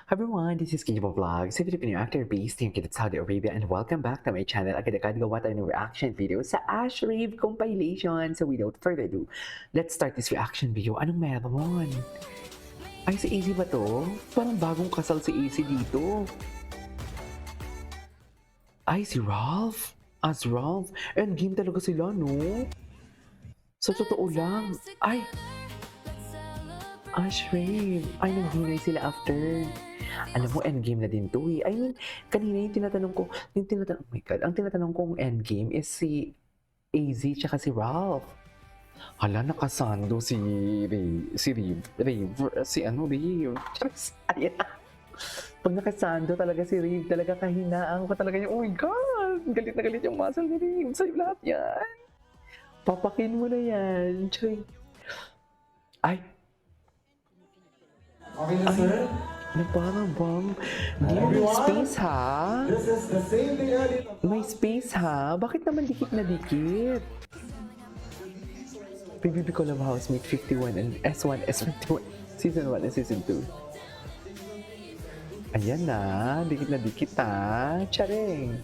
Everyone, this is Kibo Vlogs, a Filipino actor based in Saudi Arabia, and welcome back to my channel. Agad-agad gawa tayo ng reaction video sa Ash Rave compilation. So without further ado, let's start this reaction video. Anong meron? Ay, si AC ba to? Parang bagong kasal si AC dito. Ay, si Ralph. As Ralph. Endgame talaga sila, no? Sa totoo lang. Ay, Ash Rave. Ay, naghinay sila after. Alam mo, endgame na din to eh. I mean, kanina yung tinatanong ko, oh my God, ang tinatanong kong endgame is si AZ tsaka si Ralph. Hala, nakasando si Rave, si ano, Rave. Charis, ayan na. Pag nakasando talaga si Rave, talaga kahinaan ko talaga yung, oh my God, galit na galit yung muscle ni Rave. Sa'yo lahat yan. Papakin mo na yan. Charis. Ay, Okay na, sir? ano parang bang? Dear, may space ha? This is the same thing earlier. May space ha? Bakit naman dikit na dikit? PBB Collab Housemate 51 and S1, S51, Season 1 and Season 2. Ayan na, dikit ha? Charing!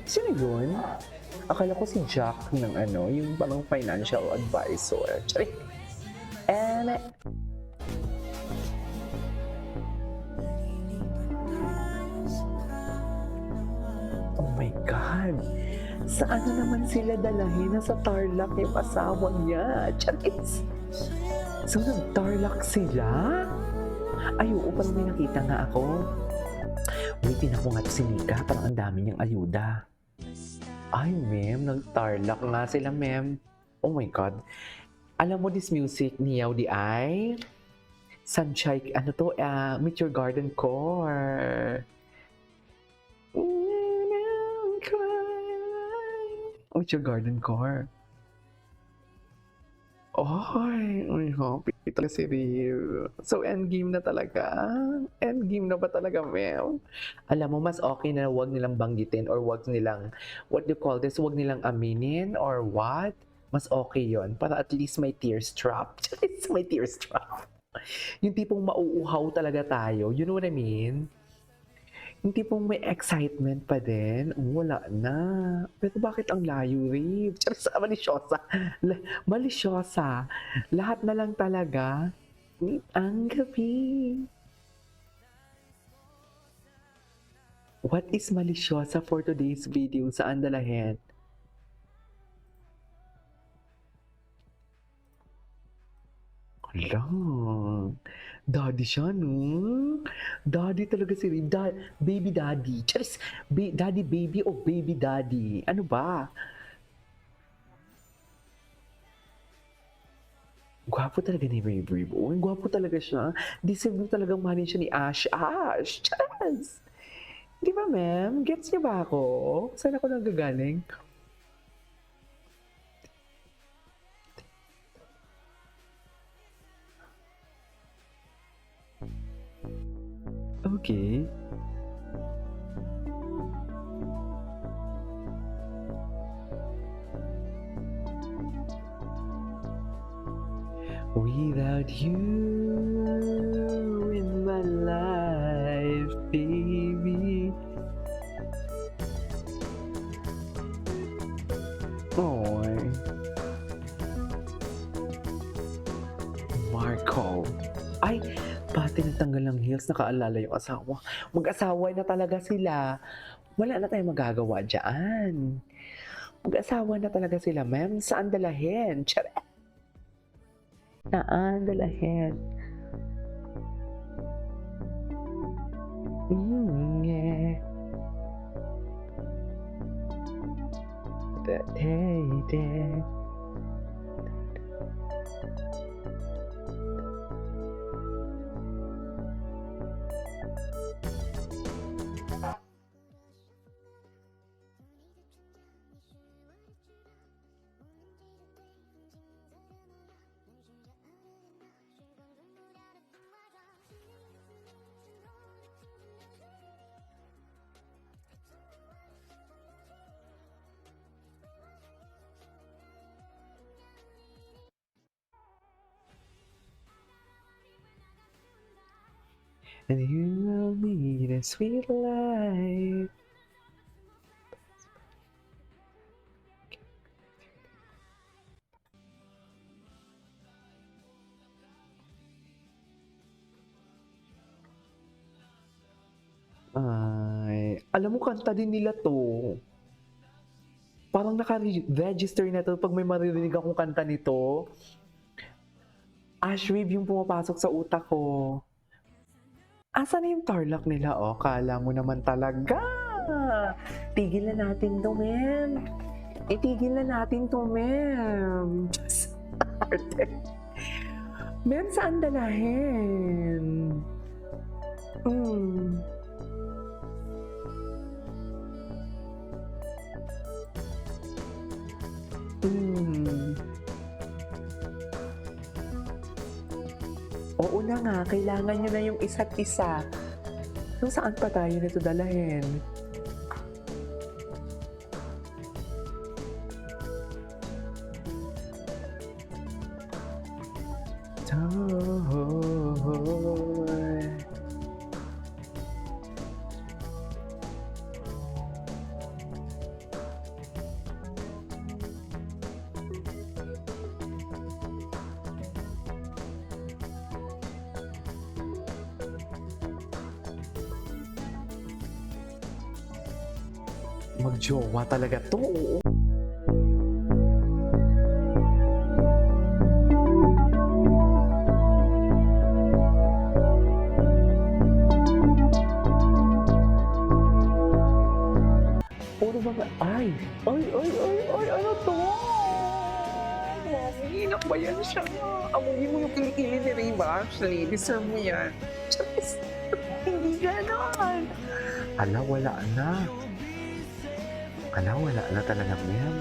Sino yun? Akala ko si Jack ng ano, yung parang financial advisor. Charing! And oh my God! Saan na naman sila dalahin? Nasa Tarlac yung asawa niya. Charis! So, nag-Tarlac sila? Ay, oo, parang may nakita nga ako. Waitin ako nga si Mika, parang ang dami niyang ayuda. Ay, ma'am, nag-Tarlac nga sila, ma'am. Oh my God. Alam mo this music ni Yaw Di Ay? Sunshine, ano to? Meet Your Garden Core. Meet Your Garden Core. Ay, happy talaga si Ryu. So, endgame na talaga? Endgame na ba talaga, ma'am? Alam mo, mas okay na wag nilang banggitin or wag nilang, what do you call this, wag nilang aminin or what? Mas okay yon para at least may tears trap. May tears trap. Yung tipong mauuhaw talaga tayo. You know what I mean? Yung tipong may excitement pa din. Wala na. Pero bakit ang layo, Rave? Charis, malisyosa. Malisyosa. Lahat na lang talaga. Ang gabi. What is malisyosa for today's video? Saan dalahin? Hala. Daddy siya, no? Daddy talaga si Rin. Baby daddy. Charis, daddy baby o baby daddy? Ano ba? Gwapo talaga ni Ray Brave. Oh, gwapo talaga siya. Deserve mo talagang mahalin siya ni Ash. Ash! Charis! Di ba, ma'am? Gets niyo ba ako? Saan ako nagagaling? Okay. Without you in my life, baby. Oh, Marco. Ay, pati natanggal ng heels, nakaalala yung asawa. Mag-asawa na talaga sila. Wala na tayong magagawa dyan. Mag-asawa na talaga sila, ma'am. Saan dalahin? Charet! Saan dalahin? Yeah. Hey. And you will meet a sweet life. Ay, alam mo kanta din nila 'to. Parang naka-register na 'to 'pag may maririnig akong kanta nito. Ashwave yung pumapasok sa utak ko. Asan na yung Tarlac nila? Oh, akala mo naman talaga. Tigil na natin 'to, Mem. Itigil na natin 'to, Mem. Diyos, arte. Mem, saan dalahin? Hmm. Hmm. Oo na nga, kailangan niyo na yung isa't isa. Kung saan pa tayo nito dalahin? Toy. Mag-jowa talaga 'to, oo. Puro mga ano 'to? Mahihina ba yan siya? Amuyin mo yung kilikili ni Rayba, actually, deserve mo yan. Diyos, hindi gano'n. Hala, wala na. Hala, wala na talaga, Mem.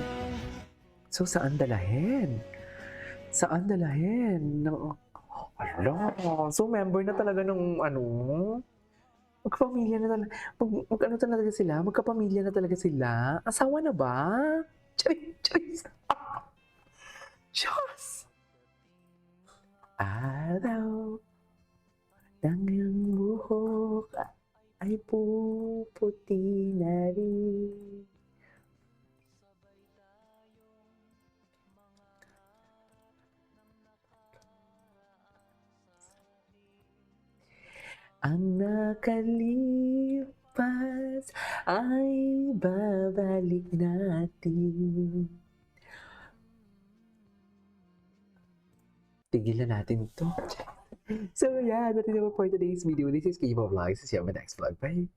So, saan dalahin? Saan dalahin? Hala, so member na talaga ng ano? Magpamilya na talaga. Mag-ano talaga sila? Magkapamilya na talaga sila? Asawa na ba? Charis. Diyos! Araw ng iyong buhok ay puputi na rin. Ang nakalipas ay babalik natin. Tigilan natin to. So yeah, that is it for today's video. This is Kibo Vlogs. See you on my next vlog. Bye!